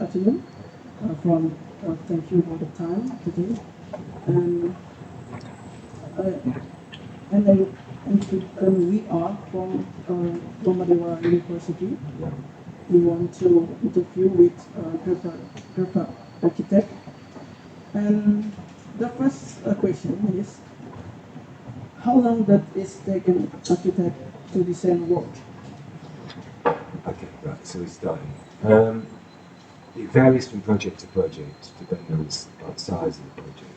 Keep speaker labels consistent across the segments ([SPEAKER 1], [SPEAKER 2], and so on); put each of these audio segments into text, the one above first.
[SPEAKER 1] afternoon. Thank you for the time today. And and, I, and we are from Warmadewa University. We want to interview with GFAB Architect. And the first question is, how long does it take an architect to design work?
[SPEAKER 2] Okay, right, so we're starting. It varies from project to project, depending on the size of the project.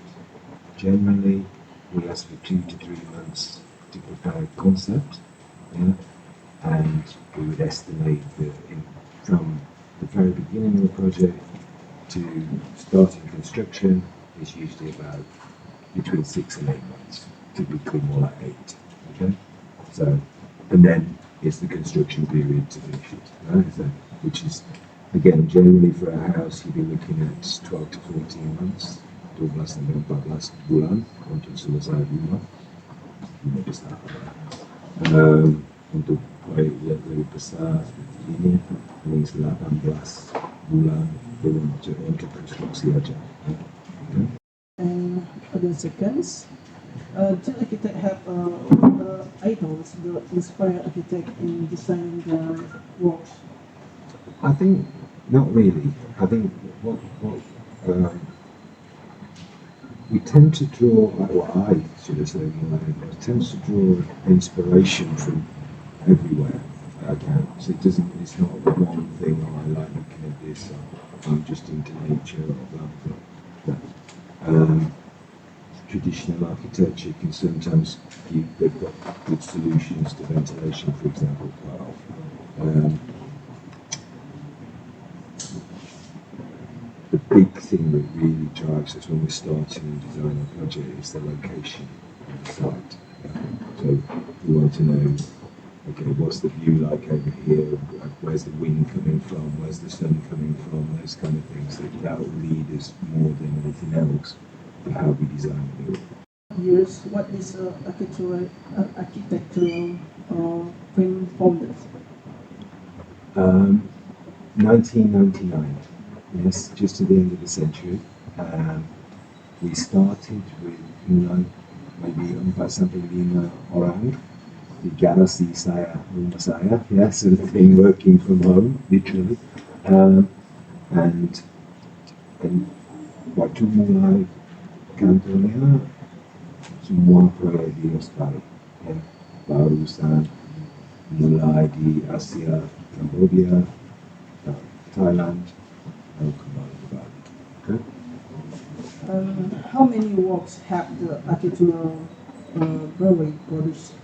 [SPEAKER 2] Generally, we ask for 2 to 3 months to prepare a concept, yeah? And we would estimate that from the very beginning of the project to starting construction is usually about between 6 and 8 months, typically more like 8. Okay, so and then it's the construction period to finish it, right? So, which is again generally for a house you'd be looking at 12 to 14 months. 12 sampai 14 bulan untuk selesai rumah. Bisa untuk proyek yang lebih besar seperti ini, paling 18 bulan untuk konstruksi aja.
[SPEAKER 1] And other seconds, do architect have idols that inspire architect in designing their works?
[SPEAKER 2] I think not really. I think what we tend to draw, or I should have said, tend to draw inspiration from everywhere I can. So it's not one thing, I like looking at this, or I'm just into nature, or blah, blah, blah. Traditional architecture can sometimes they've got good solutions to ventilation, for example, quite often. The big thing that really drives us when we're starting and designing a project is the location of the site. So we want to know, okay, what's the view like over here? Where's the wind coming from? Where's the sun coming from? Those kind of things. That will lead us more than anything else to how we design the building.
[SPEAKER 1] Yes, what is architectural frame founded?
[SPEAKER 2] 1999. Yes, just at the end of the century. We started with maybe 4-5 orang di garasi rumah saya, yeah, sort of thing, working from home, literally. And waktu mulai kantornya, semua proyek di Australia, ya. Barusan mulai di Asia, Cambodia, Thailand. Okay.
[SPEAKER 1] How many works have the architectural brewery produced?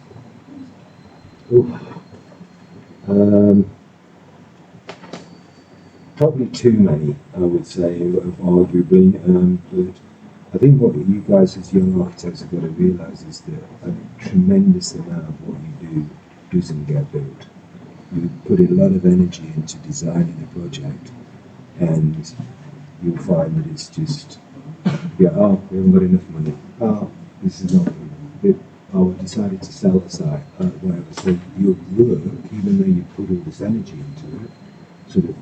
[SPEAKER 2] Probably too many, I would say, arguably. But I think what you guys as young architects have got to realise is that a tremendous amount of what you do doesn't get built. You put a lot of energy into designing a project, and you'll find that it's just, we haven't got enough money. This is not good. I decided to sell the site, whatever. So your work, even though you put all this energy into it, sort of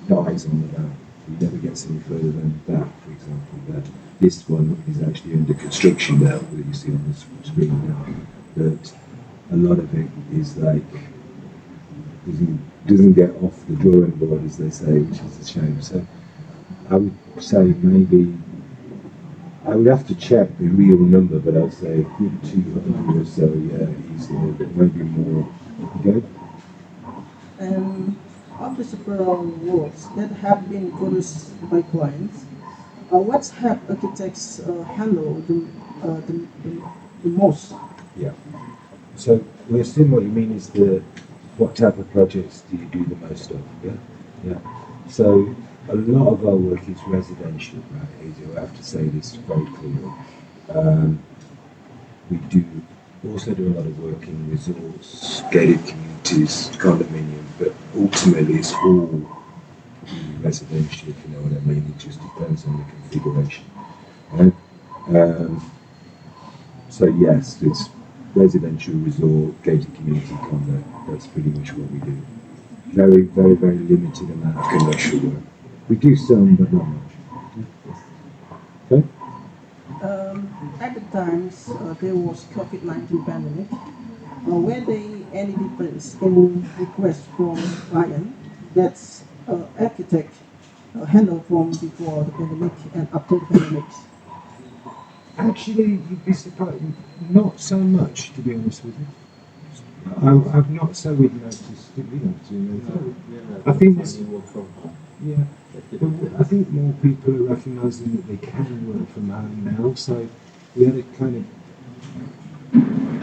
[SPEAKER 2] dies on the way. You never get any further than that, for example. That this one is actually under construction now, that you see on the screen now. But a lot of it is like, doesn't get off the drawing board, as they say, which is a shame. So I would say maybe, I would have to check the real number, but I'd say a good 200 or so, yeah, easily, but maybe more. Okay?
[SPEAKER 1] And of the several works that have been produced by clients, what have architects handled the most?
[SPEAKER 2] Yeah. So we assume what you mean is what type of projects do you do the most of? Yeah. Yeah. So a lot of our work is residential, right? I have to say this very clearly. We do also do a lot of work in resorts, gated communities, condominium, but ultimately it's all residential, if you know what I mean. It just depends on the configuration. Right? So yes, it's residential, resort, gated community, condo. That's pretty much what we do. Very, very, very limited amount of commercial work. We do some, but not much. Okay?
[SPEAKER 1] At the times there was COVID-19 pandemic. Were there any difference in requests from client that's architect handle from before the pandemic and after the pandemic?
[SPEAKER 2] Actually, you'd be surprised. Not so much, to be honest with you. I've not so noticed, I think it's, yeah, but I think more people are recognising that they can work from home now. So we had a kind of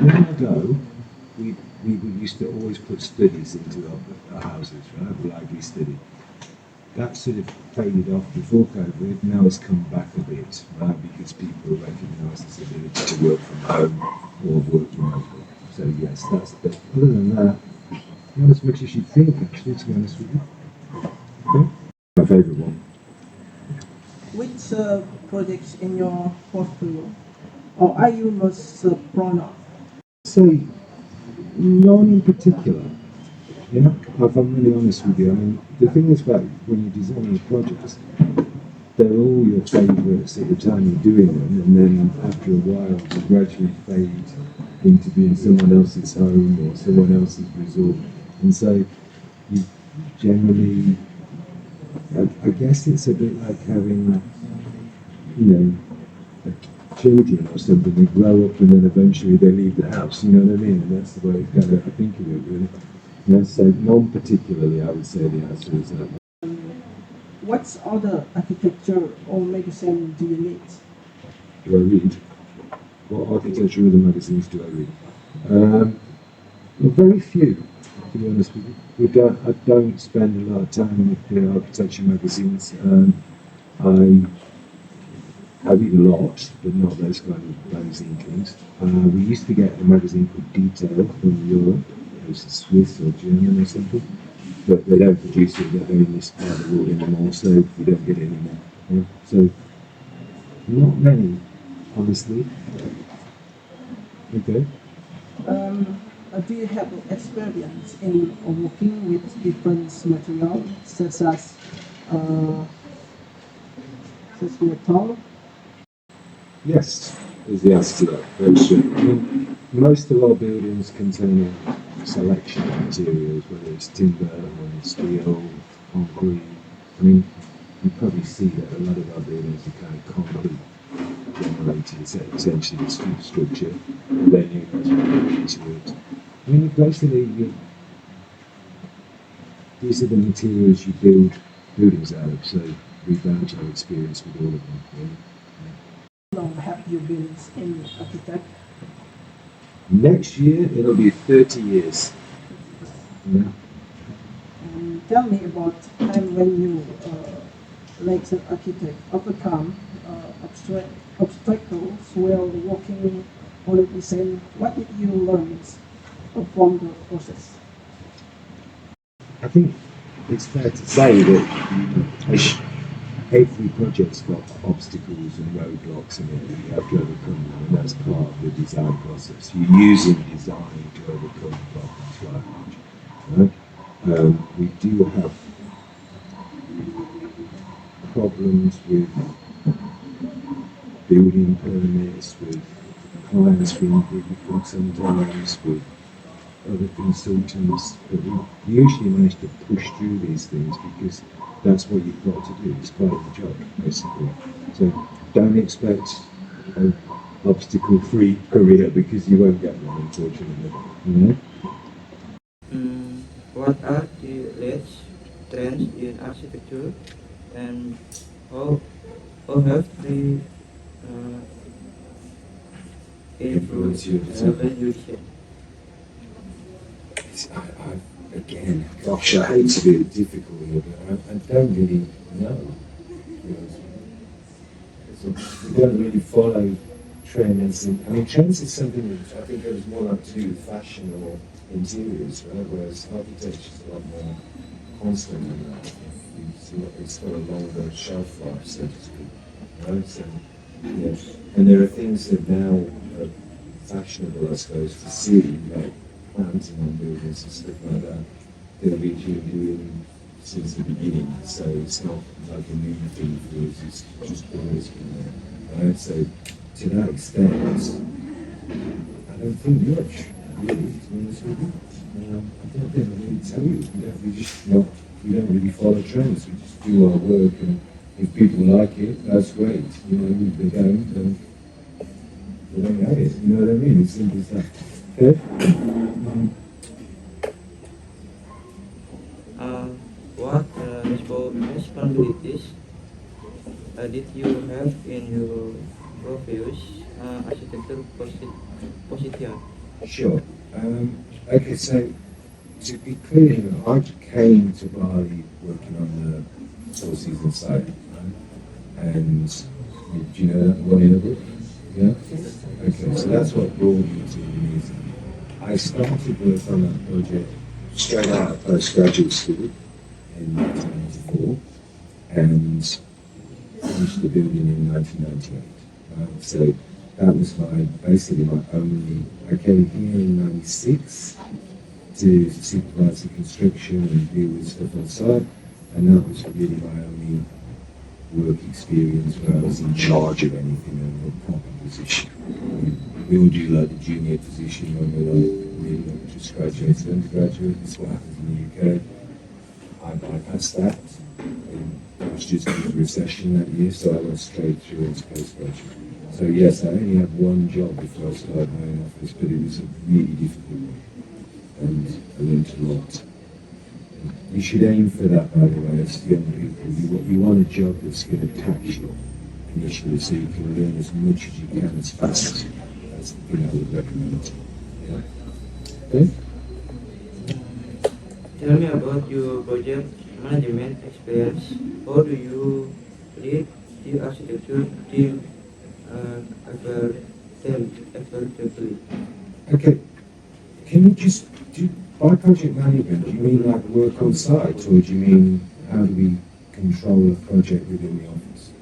[SPEAKER 2] long ago, we used to always put studies into our houses, right? The library study. That sort of faded off before COVID. Now it's come back a bit, right? Because people recognise this ability to work from home or work remotely. So yes, that's. But other than that, not as much as you'd think, actually. To be honest with you. Okay? My favourite one.
[SPEAKER 1] Which projects in your portfolio or are you most proud of?
[SPEAKER 2] So none in particular. Yeah, if I'm really honest with you, I mean, the thing is about when you're designing projects, they're all your favourites at the time you're doing them, and then after a while, you gradually fade into being someone else's home or someone else's resort. And so, you generally, I guess it's a bit like having, you know, children or something. They grow up and then eventually they leave the house. You know what I mean? And that's the way kind of I think of it, really. Yeah, so non-particularly, I would say the answer is that.
[SPEAKER 1] What other architecture or magazine do you need?
[SPEAKER 2] Do I read? What architecture other magazines do I read? Well, very few, to be honest with you. I don't spend a lot of time with the architecture magazines. I read a lot, but not those kind of magazine things. We used to get a magazine called Detail from Europe. It was Swiss or German or something. But they don't produce it in this part of the world anymore, so we don't get it anymore. Yeah? So, not many, honestly. Okay.
[SPEAKER 1] Do you have experience in working with different materials uh, such as metal?
[SPEAKER 2] Yes, is the answer to that question. I mean, most of our buildings contain a selection of materials, whether it's timber, whether it's steel, concrete. I mean, you probably see that a lot of our buildings are kind of concrete generated, essentially the structure, and then you guys put into it. I mean, basically, these are the materials you build buildings out of, so we've had our experience with all of them. Really.
[SPEAKER 1] How long have you been in architect?
[SPEAKER 2] Next year, it'll be 30 years. Yeah.
[SPEAKER 1] Tell me about time when you, like an architect, overcome obstacles while working on a design. What did you learn from the process?
[SPEAKER 2] I think it's fair to say that every project's got obstacles and roadblocks in it that you have to overcome them, and that's part of the design process. You're using design to overcome problems like that. Right? We do have problems with building permits, with clients being difficult sometimes, with other consultants, but we usually manage to push through these things because that's what you've got to do. It's part of the job, basically. So don't expect an obstacle-free career because you won't get one, unfortunately. You know?
[SPEAKER 3] What are the latest trends in architecture and how, how have they uh, influenced your evaluation?
[SPEAKER 2] Again, gosh, I hate to be difficult here, but I don't really know. We don't really follow trends. I mean, trends is something that I think goes more like to do with fashion or interiors, right? Whereas architecture is a lot more constant than that. It's got a longer shelf life, so to speak. Right? So, yeah. And there are things that now are fashionable, I suppose, to see, like planting on buildings and stuff like that. That we do in since the beginning, so it's not like a new thing for us, it's just always been there. So to that extent, I don't think much, really, to be honest with you. I don't really tell you. We don't really follow trends. We just do our work, and if people like it, that's great. You know, if they don't, then they don't have it. You know what I mean? It's simple as that. Okay?
[SPEAKER 3] What responsibilities did you have in your previous architecture position?
[SPEAKER 2] Sure. Okay, so to be clear, I came to Bali working on the Four Seasons site, right? And do you know that one in the book? Yeah? Okay, so that's what brought me to Indonesia. I started work on that project straight out of postgraduate school in 1994 and finished the building in 1998. Right? So that was basically my only, I came here in 96 to supervise the construction and deal with stuff outside, and that was really my only work experience where I was in charge of anything in a proper position. We all do like the junior position when we're like really just graduated, undergraduate. That's what happens in the UK. I bypassed that. It was just a recession that year, so I went straight through into postgraduate. So yes, I only had one job before I started my own office, but it was a really difficult one, and I learned a lot. You should aim for that, by the way, as young people. You want a job that's going to tax you initially, so you can learn as much as you can as fast as you can. That's the thing I would recommend. Yeah. Okay?
[SPEAKER 3] Tell me about your project management experience. How do you lead the architecture team effectively?
[SPEAKER 2] Okay. Can you just do, by project management, do you mean like work on site, or do you mean how do we control a project within the office?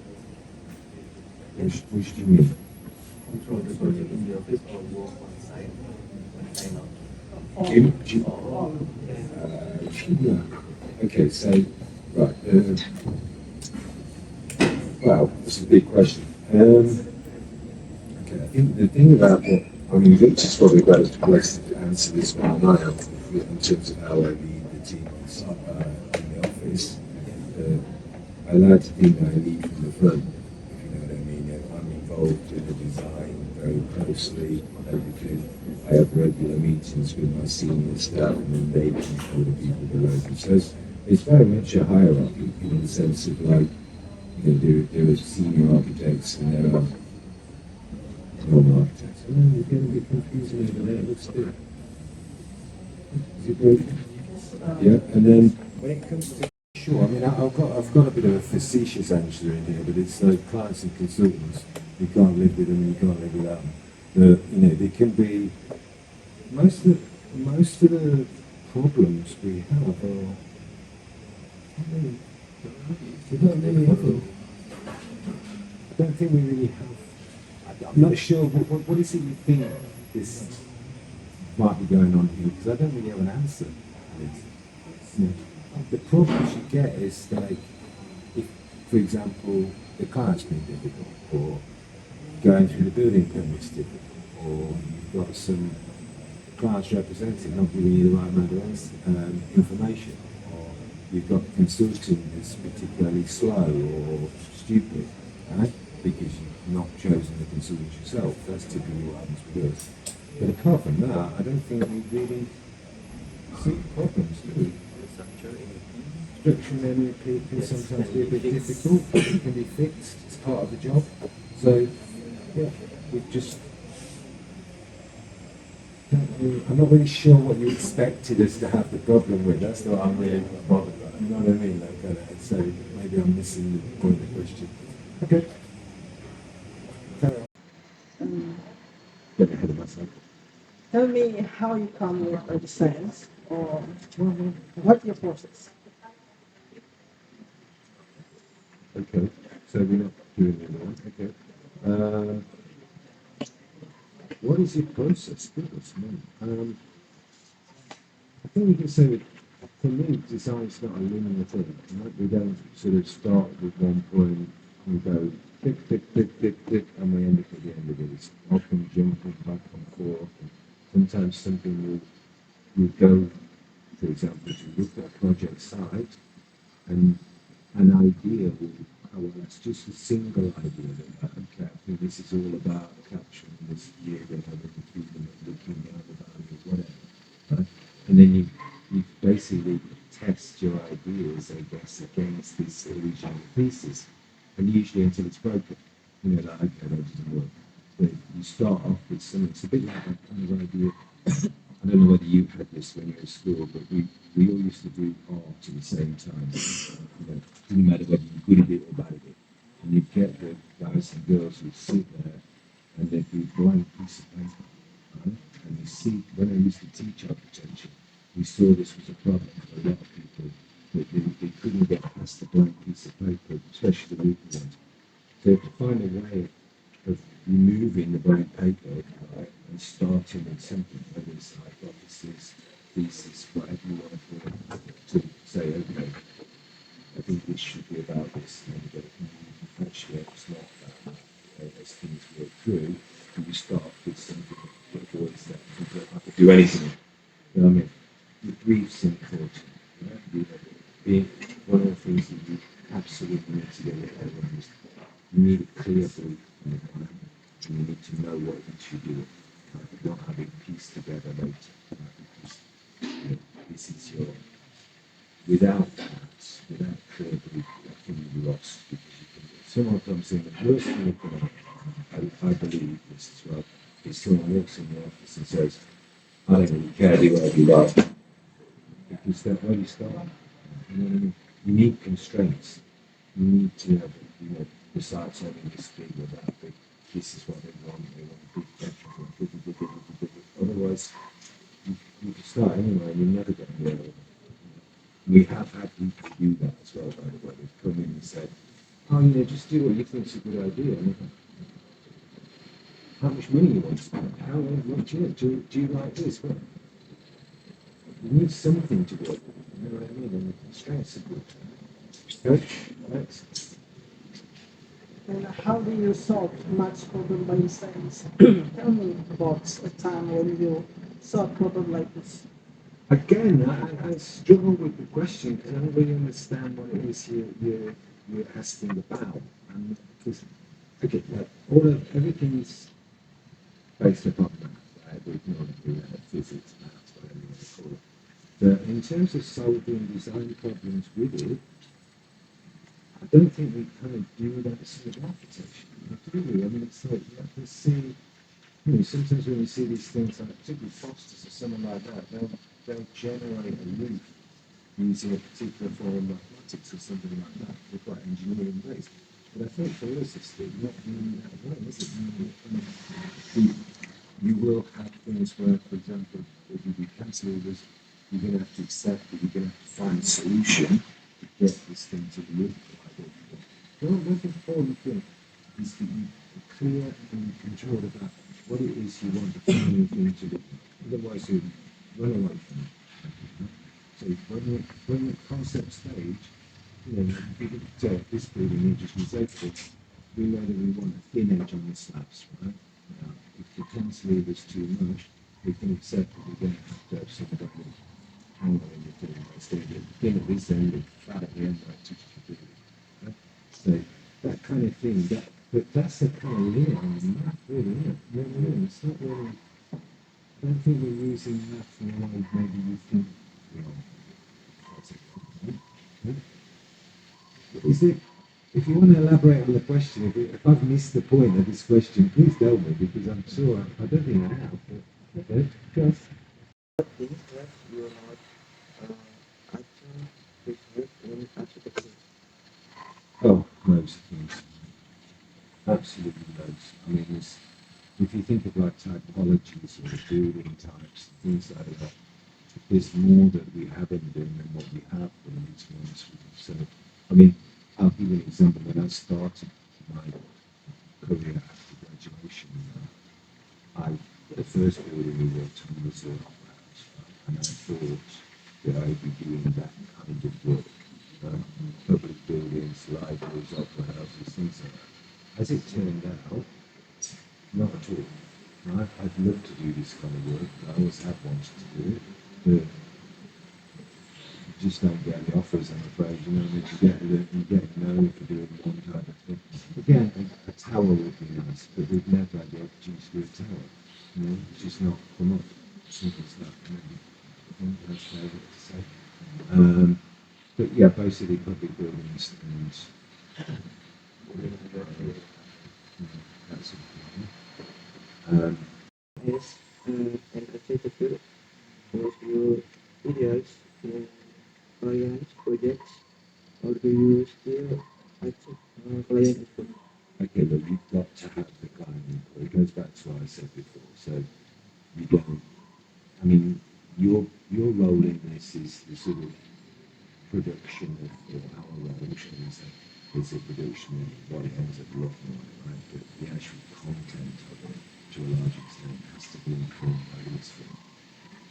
[SPEAKER 2] Which do you mean?
[SPEAKER 4] Control the project in the office or work on site when sign up.
[SPEAKER 2] Yeah. Okay, so, right. Wow, this is a big question. Okay, I think the thing about what, I mean, Victor's probably best to answer this one than I am in terms of how I lead the team on site, in the office. I like to think that I lead from the front, if you know what I mean. I'm involved in the design very closely on everything. I have regular meetings with my senior staff, and then they control the people below them. So it's very much a hierarchy in the sense of like, you know, there are senior architects and there are normal architects. Oh, you're getting a bit confusing over there. Let's do it. Is it broken? Yeah, and then when it comes to sure, I mean, I've got a bit of a facetious answer in here, but it's like clients and consultants. You can't live with them and you can't live without them. But, you know, they can be most of the problems we have are. We don't really have them. I don't think we really have. I'm not sure. What is it you think this might be going on here? Because I don't really have an answer. You know, the problems you get is like, if, for example, the client's been difficult, or going through the building permit's difficult, or you've got some client's representative not giving you the right amount of information, or you've got consulting that's particularly slow or stupid, right? Because you've not chosen the consultant yourself. That's typically what happens with us. But apart from that, I don't think we really see problems, do we? Structure in MEP can sometimes be a bit difficult, but it can be fixed. It's part of the job. So, yeah, we've just. I'm not really sure what you expected us to have the problem with. That's not what I'm really bothered about. You know what I mean? Like, so maybe I'm missing the point of the question. Okay. Carry on. Get ahead of myself.
[SPEAKER 1] Tell me how you come with a designs, or what's your process?
[SPEAKER 2] Okay, so we're not doing the other one. Okay. What is your process? Goodness me. I think we can say for me, design's not a linear thing. Right? We don't sort of start with one point and go click, click, click, click, click, and we end up at the end of it. It's often jumping back and forth. And sometimes something will go, for example, to look at a project site, and an idea will, oh, well, that's just a single idea that, okay, I think this is all about capturing this view and having the feeling of looking down the valley or whatever. Right? And then you basically test your ideas, I guess, against these original pieces, and usually until it's broken. You know, like, okay, that doesn't work. But you start off with something, it's a bit like that kind of idea. I don't know whether you had this when you were at school, but we all used to do art at the same time. You know, didn't matter whether you good at it or bad at it. And you'd get the guys and girls who'd sit there and they'd be a blank piece of paper. Right? And you see, when I used to teach architecture, we saw this was a problem for a lot of people, that they couldn't get past the blank piece of paper, especially the weaker ones. So to find a way of removing the blank paper, right, and starting with something, whether it's hypothesis, thesis, whatever you want to call it, to say, okay, I think this should be about this, and then you get a conclusion. Actually, it's not that. As things work through, and you start with something that avoids that. You don't have to do anything. You know what I mean? The brief's important. Right? Being one of the things that you absolutely need to get your head around is you need a clear brief from the client, and you need to know what it is you're doing. Right? Not having pieced together later. Right? Because you know, this is your. Without that, without clear brief, I think you're lost because you can. Someone comes in, the worst thing that can happen, I believe this as well, is someone walks in the office and says, I don't really care, do whatever you like. Because that's where you start. You know what I mean? You need constraints. You need to have, you know, besides having this big or that big, this is what they want big bedroom, big. Otherwise, you can start anywhere and you're never going anywhere. We have had people do that as well, by the way. They've come in and said, oh, you know, just do what you think is a good idea. And how much money you want to spend? How much do you like this? Well, you need something to work with. You know what I mean? And the constraints are good. Good? Right?
[SPEAKER 1] And how do you solve math problem by instance? Tell me about a time when you solve problem like this.
[SPEAKER 2] Again, I struggle with the question because I don't really understand what it is you're asking about. Because, okay, like, everything is based upon math, right? We can only do physics, maths, whatever you want to call it. But in terms of solving design problems with it, I don't think we kind of do that sort of architecture, do we? I mean, it's like you have to see, you know, sometimes when you see these things, like particularly Fosters or someone like that, they'll generate a roof using a particular form of mathematics or something like that. They're quite engineering based. But I think for us, it's not really that way, is it? You will have things where, for example, if you do cantilevers, you're going to have to accept that you're going to have to find a solution to get this thing to the roof. The most important thing is that you are clear and control about what it is you want the final thing to do. Otherwise, you run away from it. So when the concept stage, you know, you could take this building, you just example, we know that we want a thin edge on the slabs, right? Now, if the cantilever is too much, we can accept that we're going to have some kind of angle in the thing. Instead of thin at this end and fat at the end, like to the building. Right? So that kind of thing, but that's the kind of linear math, really, isn't it? You know what I mean? It's not really. I don't think we're using math in a way maybe you think we are. Is it, if you want to elaborate on the question, if I've missed the point of this question, please tell me because I'm sure I don't think I have. But, just,
[SPEAKER 3] Things that you are not actually prepared in architecture.
[SPEAKER 2] oh, loads of things. Absolutely loads. I mean, if you think of like typologies or building types, things like that, there's more that we haven't done than what we have done, to be honest with you. So, I mean, I'll give you an example. When I started my career after graduation, I the first building we worked on was a house, and I thought that I would be doing that kind of work. Public buildings, libraries, opera houses, things like that. As it turned out, not at all. Right? I'd love to do this kind of work. I always have wanted to do it, but just don't get the offers, I'm afraid. You know, you get no for doing one type of thing. Again, a tower would be nice, but we've never had the opportunity to do a tower. You know, it's just not come up. Simple stuff. I think that's fair to say. But yeah, basically public buildings and that sort of thing.
[SPEAKER 3] As an architecture, was your ideas in client projects, or do you still accept client input?
[SPEAKER 2] Okay, look, you've got to have the client input. It goes back to what I said before. So you don't. I mean, your role in this is the sort of production of, or our role, is a production of what it ends up looking like, right? But the actual content of it, to a large extent, has to be informed by this film.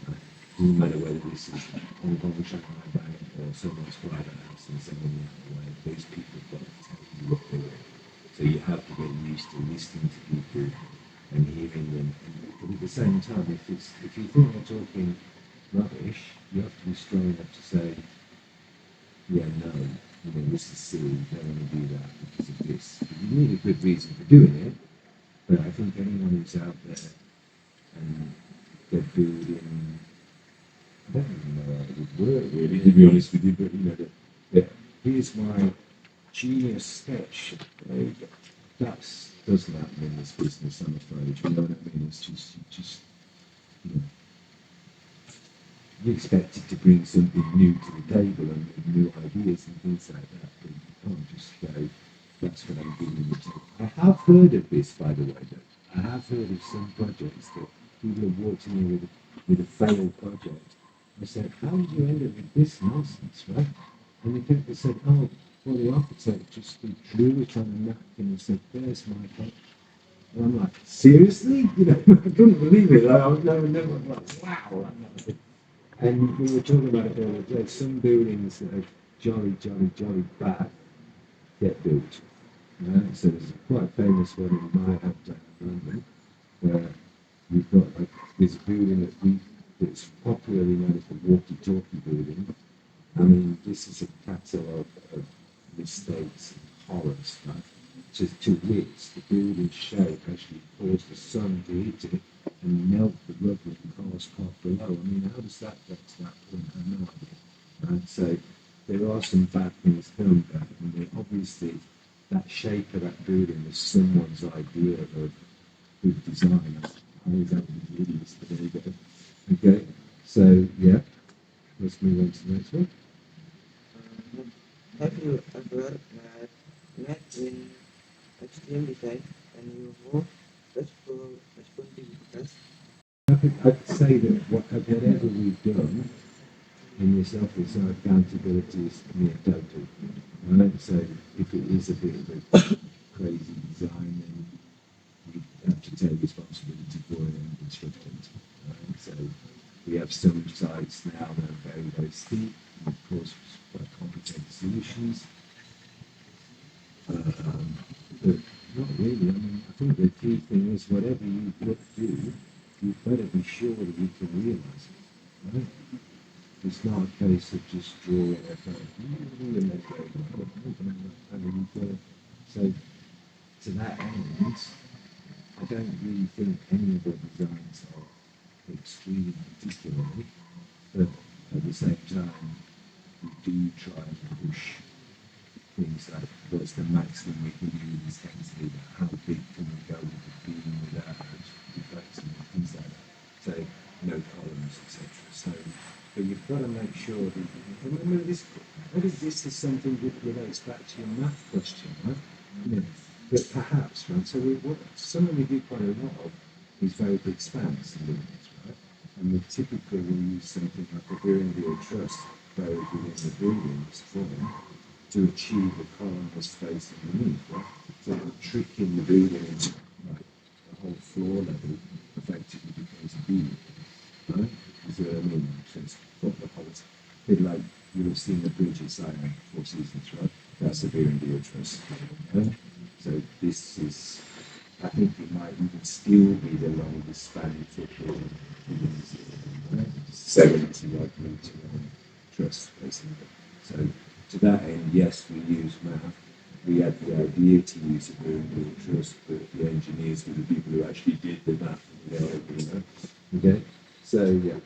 [SPEAKER 2] Right? Doesn't matter whether this is Hong Kong, Shanghai Bank, or someone's private house in some way, those people have got to tell you what they're doing. So you have to get used to listening to people and hearing them. But at the same time, if you think they're talking rubbish, you have to be strong enough to say, yeah, no, you know, this is silly, you don't want to do that because of this. But you need a good reason for doing it, but I think anyone who's out there and they're building, I don't even know how it would work really, to be honest with you, but you know, that here's my genius sketch. That doesn't happen in this business, I'm afraid. You know what I mean? It's just you know, you expected to bring something new to the table and new ideas and things like that, but you can't just go, that's what I'm doing in the table. I have heard of this, by the way, though. I have heard of some projects that people have walked in with a failed project. I said, how did you end up with this nonsense, right? And they said, oh, well, the architect just drew it on a napkin and said, there's my project. And I'm like, seriously? You know, I couldn't believe it. I was never like, wow. And we were talking about it the other day. Some buildings that are jolly bad get built. Right? So there's a quite famous one in my hometown of London where you've got there's a building that's popularly known as the walkie-talkie building. I mean, this is a catalogue of mistakes and horror stuff. To which the building shape actually caused the sun to hit it and melt the rubber and cars parked below. I mean, how does that get to that point? I have no idea. Right? So there are some bad things coming back, and obviously that shape of that building was someone's idea of good design. I was out with the idiots, but there you go. Okay, so yeah, let's move on to the next one.
[SPEAKER 3] Have you ever met in extreme design and you more responsibilities?
[SPEAKER 2] I'd say that whatever we've done in this office, our accountability is near total. Right? So if it is a bit of a crazy design, then we have to take responsibility for it and instruct it. Right? So we have some sites now that are very steep, and of course, quite complicated solutions. But not really. I mean, I think the key thing is whatever you do, you've got to be sure that you can realise it. Right? It's not a case of just drawing a kind of so to that end, I don't really think any of the designs are extremely particularly, but at the same time, we do try and push things like what's the maximum we can use density, how big can we go with the beam without deflecting and things like that. So no columns, etc. So but you've got to make sure that remember this this is something that relates back to your math question, right? You know, but perhaps, right? So something we do quite a lot of is very big spans in buildings, right? And we typically will use something like a Berendier truss buried within the building's form to achieve the columnar space underneath, right? So we're tricking the building into like the whole floor level effectively becomes a beam, right? You see what I mean? So it's got the whole seen the Bridges Island Four Seasons, right? That's a beer and beer trust. So this is, I think it might even still be the longest spanning football in New Zealand, right? 70 odd metre trust, basically. So to that end, yes, we use math. We had the idea to use a beer and beer trust, but the engineers were the people who actually did the math. Okay, so yeah.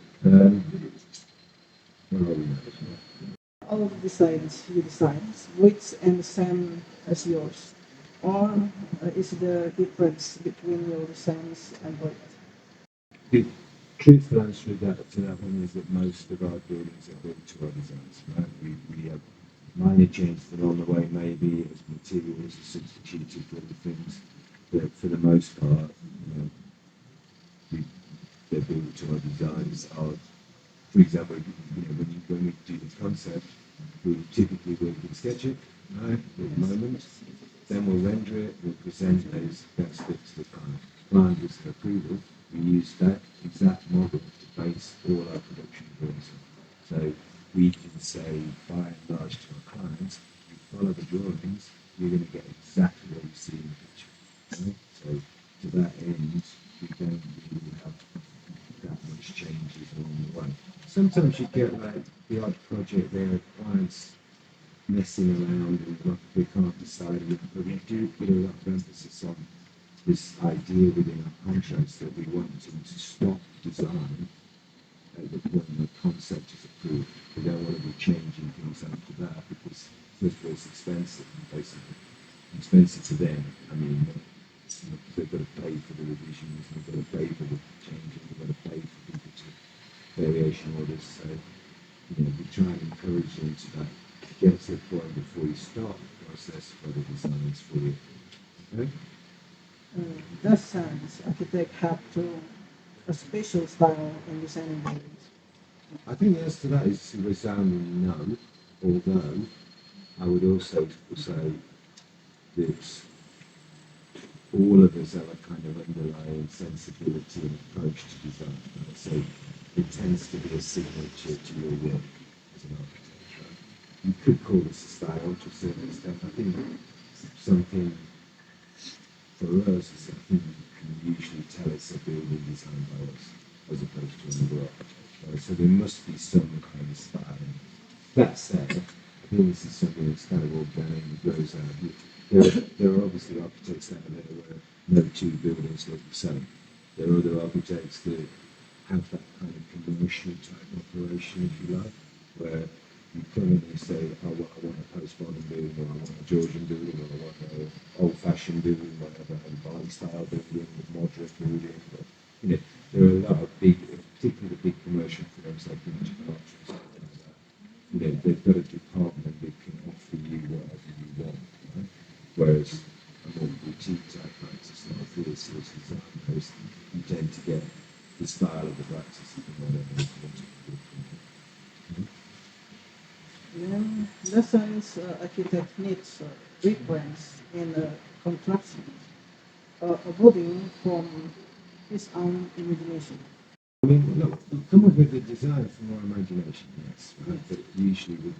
[SPEAKER 2] Where are we now?
[SPEAKER 1] All the designs you design, which and the same as yours, or is the difference between your designs and what?
[SPEAKER 2] The truthful answer to that one is that most of our buildings are built to our designs. Right? We have minor changes along the way, maybe as materials are substituted for other things, but for the most part, we, they're built to our designs. For example, when we do the concept, we typically work in SketchUp, right, at the moment. Then we'll render it, we'll present those bits to the client. Client gives an approval. We use that exact model to base all our production drawings on. So we can say, by and large, to our clients, you follow the drawings, you're going to get exactly what you see in the picture. Right? So to that end, we don't really have that much changes along the way. Sometimes you get like the odd project where clients messing around and they can't decide, but we do put a lot of emphasis on this idea within our contracts that we want them to stop design at the point the concept is approved. We don't want to be changing things after that because first of all it's expensive, basically. Expensive to them. I mean, they've got to pay for the revisions, they've got to pay for the changes, they've got to pay for people to variation orders. So, we try and encourage them to like, get to the point before you start the process for the designs for you. Okay?
[SPEAKER 1] Does science architect have to a special style in designing buildings?
[SPEAKER 2] I think the answer to that is a resounding no, although I would also say that all of us have a kind of underlying sensibility and approach to design. Right? So it tends to be a signature to your work as an architect. Right? You could call this a style to a certain extent. I think something for us is something you can usually tell it's a building designed by us as opposed to another architect. Right? So there must be some kind of style. That said, I think this is something that's kind of organic and grows out. There are obviously architects out there where no two buildings look the same. There are other architects that have that kind of commercial type operation, if you like, where you come in and you say, oh, well, I want a post-modern building, or I want a Georgian building, or I want an old-fashioned building, whatever, a Bali-style building, a moderate building. But, there are a lot of big, particularly the big commercial firms like Kunjungan, they've got a department that can offer you whatever you want, right? Whereas a more boutique type practice like this is design based, you tend to get the style of the practice that you want to want to do from
[SPEAKER 1] Then the science architect needs reference in construction, a building from his own imagination.
[SPEAKER 2] I mean, look, you come up with the design from our imagination, yes, right? But usually with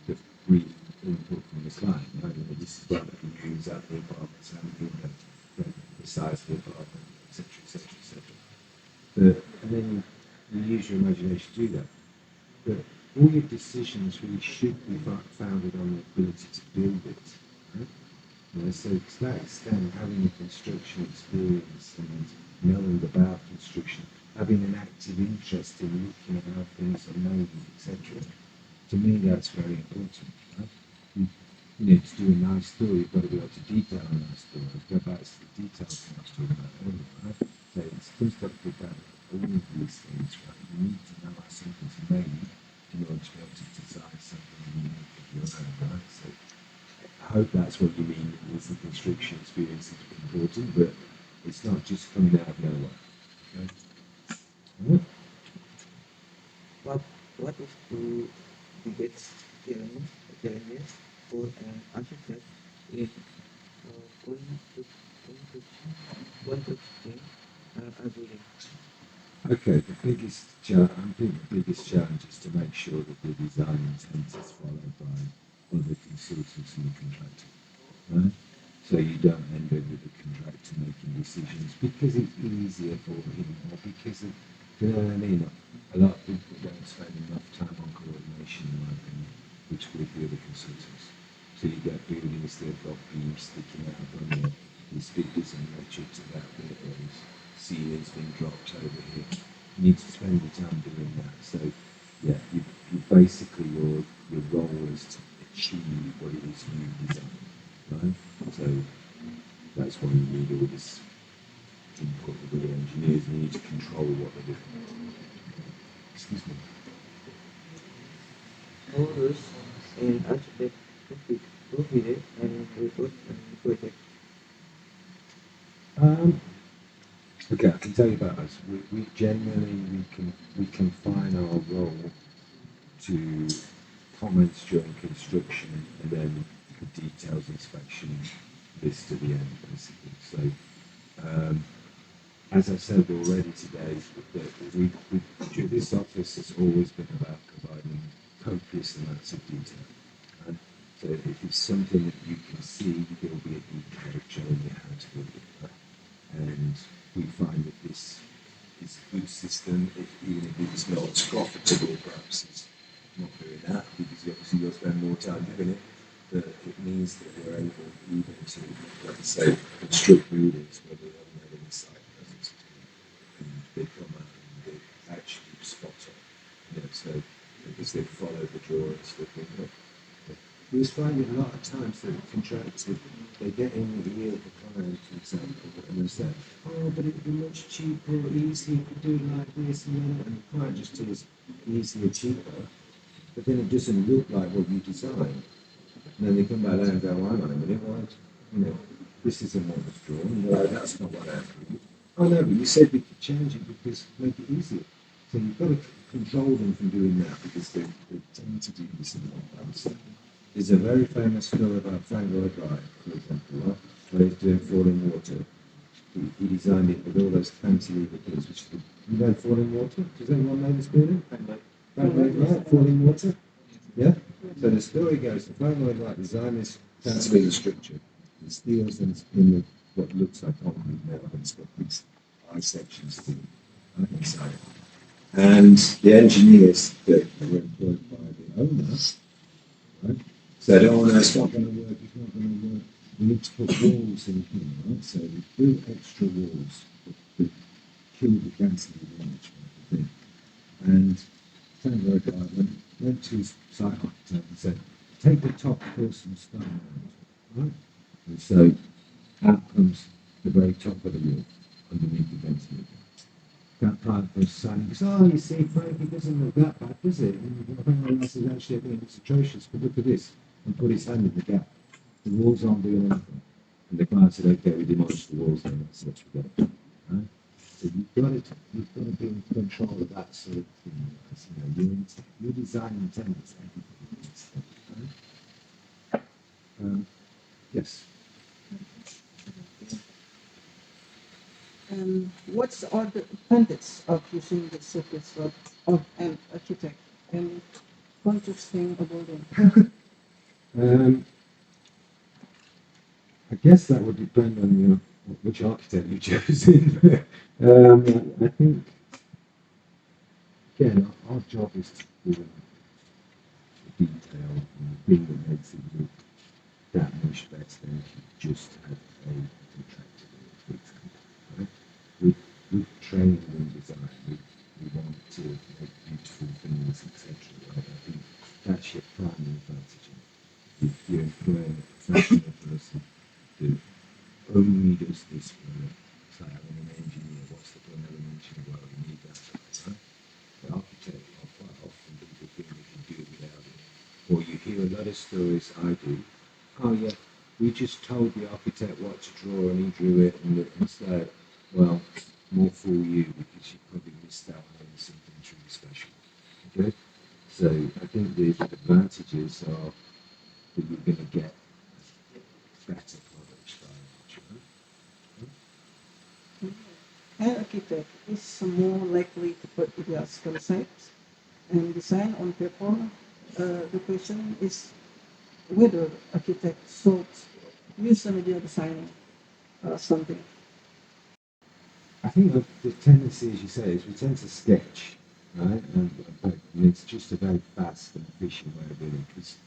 [SPEAKER 2] the brief input from the client, right? This is what we can use at the apartments, and the size of the apartment, etc., etc., etc. And then you use your imagination to do that. But all your decisions really should be founded on the ability to build it, right? So to that extent, having a construction experience and knowing about construction, having an active interest in looking at how things are made, etc. To me, that's very important. Right? To do a nice story, you've got to be able to detail a nice story. Go back to the details I was talking about earlier, right? So it's comes up with that all of these things, right? You need to know how something's made in order to be able to design something unique of your own, right? So I hope that's what you mean is the construction experience is important, but it's not just coming out of nowhere. Okay?
[SPEAKER 3] What what is the biggest challenges for an architect in construction a building?
[SPEAKER 2] Okay, I think the biggest challenge is to make sure that the design intent is followed by other consultants and the contractor, right? So you don't end up with the contractor making decisions because it's easier for him or because of, you know what I mean? A lot of people don't spend enough time on coordination, in my opinion, which with the other consultants. So you get buildings that have got beams sticking out on these figures and metrics of that bit, or this ceiling's been dropped over here. You need to spend the time doing that. So yeah, you basically your role is to achieve what it is you design, right? So that's why you need all this input of the engineers. You need to control what they're doing. Excuse me.
[SPEAKER 3] How does an architect provide and report and project?
[SPEAKER 2] Okay, I can tell you about us. We generally we confine our role to comments during construction and then the details inspection this to the end basically. So as I said already today, this office has always been about providing copious amounts of detail. And so if it's something that you can see, there'll be a detail showing you how to build it. Right? And we find that this is a good system, even if it's not profitable, perhaps it's not doing that, because obviously you'll spend more time doing it, but it means that we're able even to, like I say, construct buildings where they haven't had any site presence at all, and they come out and they actually spot on, so because they follow the drawings that we have. We just find it a lot of times that contractors, they get in with the ear of the client, for example, and they say, oh, but it'd be much cheaper or easier if you do it like this and that, and the client just tells us easier, cheaper, but then it doesn't look like what you designed. And then they come back there and go, well, hang on a minute, why, this isn't what was drawn, that's not what I agreed. Oh no, but you said we could change it because make it easier. So you've got to control them from doing that because they tend to do this in the long. There's a very famous story about Frank Lloyd Wright, for example, right? Where he's doing Falling Water. He designed it with all those cantilever things, which you know Falling Water? Does anyone know this building? Frank Lloyd Wright, Falling Water? Yeah? So the story goes that Frank Lloyd Wright designed this cantilever structure. It steels in what looks like concrete now, but it's got these eye sections to inside. And the engineers that were employed by the owner, right, said, oh no, it's not going to work, it's not going to work. We need to put walls in here, right? So we built extra walls that killed the cantilever image, right? And Frank Lloyd Wright went to his site architect and said, take the top course and stone out, right? And so out comes the very top of the wall underneath the ventilator. That part was signing, because, oh, you see, Frank, it doesn't look that bad, does it? And I think else is actually, I think it's atrocious, but look at this, and put his hand in the gap. The walls aren't doing anything. And the client said, okay, we demolish the walls then, that's what we got. Right? So you've got to be in control of that sort of thing. Your design intent is everything. Right? Yes.
[SPEAKER 1] What are the advantages of using the service of an architect, and interesting about them?
[SPEAKER 2] I guess that would depend on which architect you chose. I think again, our job is to do the detail and the thing that makes it look that much better than if you just had a contractor do it, for example. Right? With training and design, we want to make beautiful things, etc. Right? I think that's your primary advantage. If you're employing a professional person who only does this work, so having an engineer, what's the point of an engineer? Well, you need that, right? The architect, quite often people think they can do it without it. Or you hear a lot of stories, I do, oh yeah, we just told the architect what to draw and he drew it, and it's like, well, more fool you because you probably missed out on something truly special. Okay? So I think the advantages are that you're going to get better products by much.
[SPEAKER 1] an architect is more likely to put ideas concepts and design on paper. The question is whether architects should use a media design something.
[SPEAKER 2] I think the tendency, as you say, is we tend to sketch, right? But it's just a very fast and efficient way of doing it because,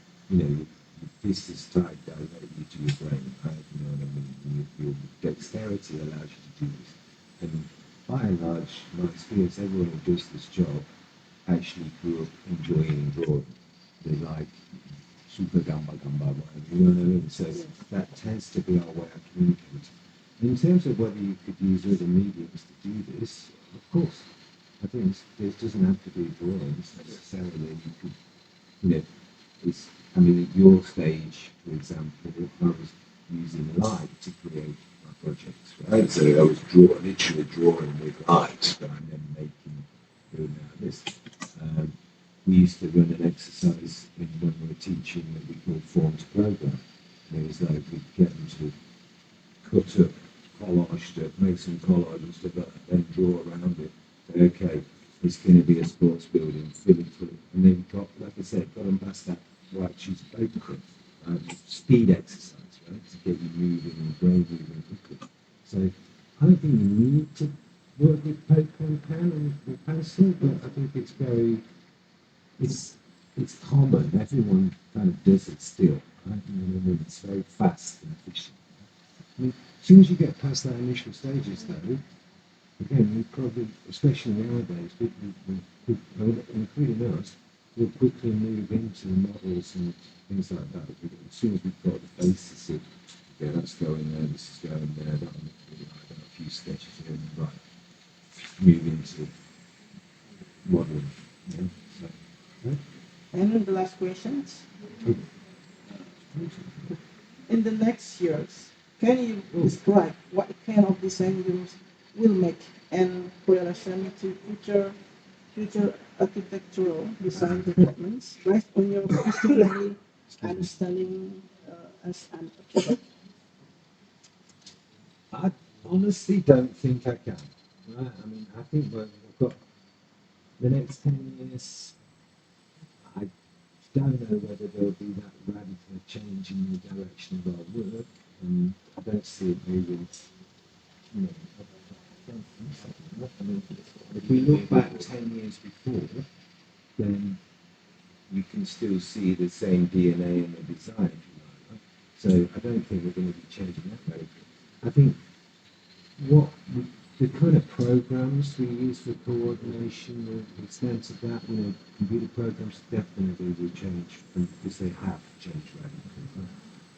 [SPEAKER 2] this is tied directly to your brain, right? You know what I mean? Your dexterity allows you to do this. And by and large, my experience, everyone who does this job actually grew up enjoying drawing. They like super gamba, whatever, you know what I mean? So that tends to be our way of communicating. In terms of whether you could use other mediums to do this, of course. I think this doesn't have to be drawings necessarily. You could, I mean, at your stage, for example, I was using light to create my projects, right? So I was literally drawing with light, but I'm then doing this. We used to run an exercise when we were teaching that we called form to program. And it was like we'd get them to cut up, collage stuff, make some collage and stuff like that, then draw around it. Say, okay, it's going to be a sports building, fill it, and then got, like I said, got them past that white sheet of paper. Speed exercise, right, to get you moving and brain moving quickly. So I don't think you need to work with paper and pen and pencil, but I think it's common. Everyone kind of does it still, right? It's very fast and efficient. As soon as you get past that initial stages, though, again, you probably, especially nowadays, people, including us, will quickly move into models and things like that. As soon as we've got the basis of, yeah, that's going there, this is going there, that one, I've done a few sketches here and right, move into modeling. Yeah? So, yeah.
[SPEAKER 1] And the last questions. In the next years, can you describe what kind of design you will make and correlation to future architectural design developments based on your history understanding as an architect?
[SPEAKER 2] I honestly don't think I can. Right? I mean, I think we've got the next 10 years. I don't know whether there'll be that radical change in the direction of our work, and I don't see it moving. I don't think so. I mean, if we look back 10 years before, then you can still see the same DNA in the design, if you like. Right? So I don't think we're going to be changing that very quickly. I think what the kind of programs we use for coordination, the extent of that, computer programs definitely will change because they have changed radically. Right?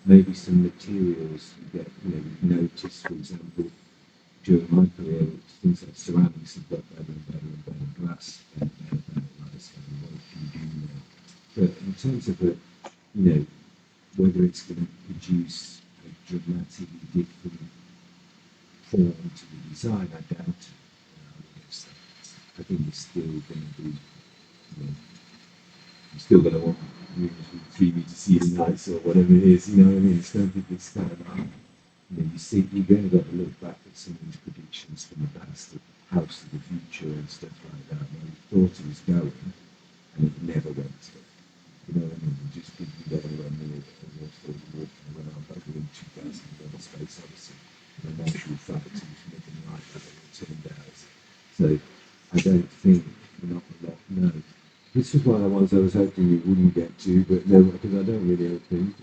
[SPEAKER 2] Maybe some materials you get, you notice, for example, during my career, things like ceramics have got better and better and better, glass better and better, right? So what can you do now? But in terms of whether it's going to produce a dramatically different form to the design, I doubt it. I think it's still going to be, you're still going to want rooms with 3 meter ceiling heights or whatever it is, you know what I mean? It's going to be this kind of, you've only got to look back at some of these predictions from the past, the house of the future and stuff like that, where we thought it was going and it never went to. You know what I mean? You just didn't go anywhere near it, and you're still walking around like we're in 2000 Space Odyssey. And in actual fact, it was nothing like that it turned out. So I don't think not a lot. No, this was one of the ones I was hoping you wouldn't get to, but no, because I don't really think.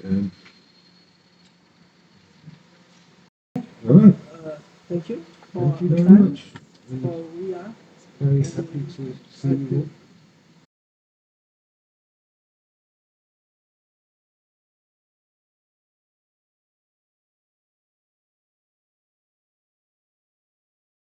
[SPEAKER 2] All right.
[SPEAKER 1] Thank you for
[SPEAKER 2] Thank you
[SPEAKER 1] the
[SPEAKER 2] very
[SPEAKER 1] time.
[SPEAKER 2] much.
[SPEAKER 1] So we are
[SPEAKER 2] Very happy to see you all.